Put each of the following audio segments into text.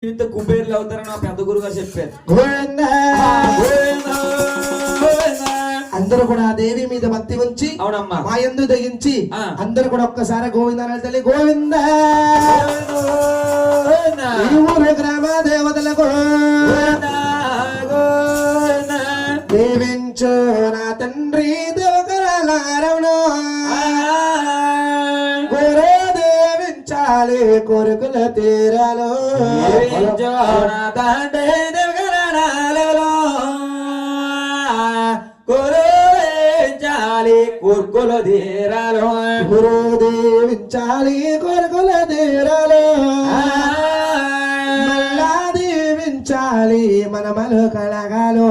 ఇంత కుబేర్లు అవుతారని నా పెద్ద గురుగారు చెప్పారు. అందరూ కూడా ఆ దేవి మీద భక్తి ఉంచి అవునమ్మా మా యందు దయించి అందరూ కూడా ఒక్కసారి గోవింద తల్లి గోవింద ఈ ఊరు గ్రామ దేవతలకు దేవించు నా తండ్రి దేవకరాలను గురు దేవించాలి కోరికల తీరాలు కోర్కుల తీరాలు గురు దేవించాలి కోరికల తీరాలు మళ్ళా దీవించాలి మనమలు కలగాలు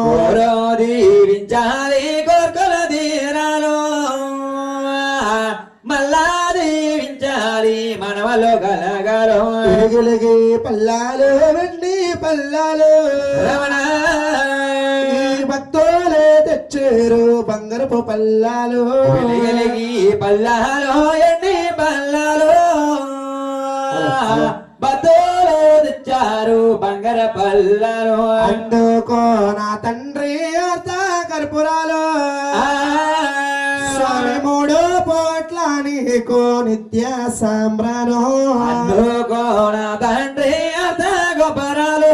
గురు దీవించాలి కోర్కుల తీరాలు మళ్ళా దీవించాలి మనమలు కలగాలు గిలిగి పల్లాలు వెండి పల్లాలు రమణ భక్తులే తెచ్చారు బంగారపు పల్లాలు వెలిగి పల్లాలు ఎన్ని పల్లాలు బతులు తెచ్చారు బంగార పల్లాలు అందుకో నా తండ్రి అర్థ కర్పూరాలు స్వామి మూడు పోట్ల నీకు నిత్య సాంబ్రాను అందుకో నా తండ్రి అర్థ గోపరాలు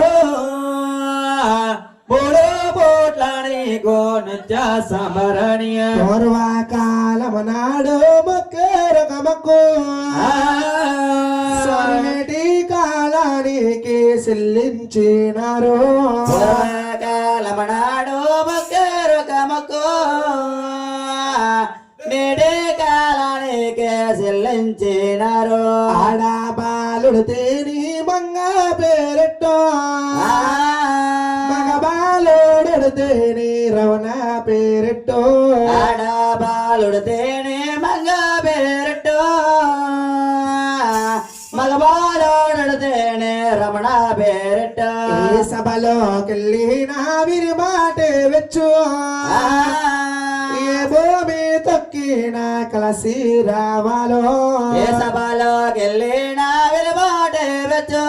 మూడు పోట్ల నీకు నిత్య సంబరణీయ పూర్వకాలము నాడు మొక్కేరకమక్కు స్వామిటి కాలానికి చెల్లించినారు పూర్వకాలమనాడు మొక్కేరకమక్కు నేడే కాలానికి చెల్లించినారు ఆడబాలుడు తేని మంగ పేరెట్టో మగబాలుడు తేని రవణ పేరెట్టో ఆడబాలుడు తేనే మంగ పేరెట్టో మగబాలుడు తేనే రమణ పేరెట్టో ఈ సభలోకెళ్ళి నా విరి మాటే వెచ్చు ఏ భూమి తొక్కిన కలసి రావాలో ఏ సభలోకెళ్ళి నా విరబాటే వెచ్చు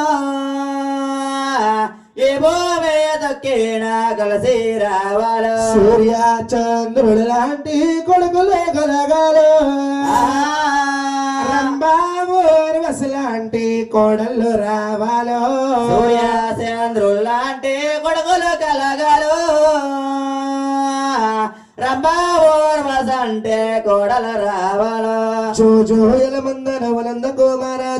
ఏ భూమి తొక్కిన కలిసి రావాలో సూర్య చంద్రుడు లాంటి కొడుకులు కలగాలు రంభామూర్వశి లాంటి కోడళ్ళు రావాలో సూర్య చంద్రుడు లాంటి కొడుకులు కలగాలు రంభామూర్వశి అంటే కోడలు రావాలో చూజోయల మందన వలంద కుమారాలు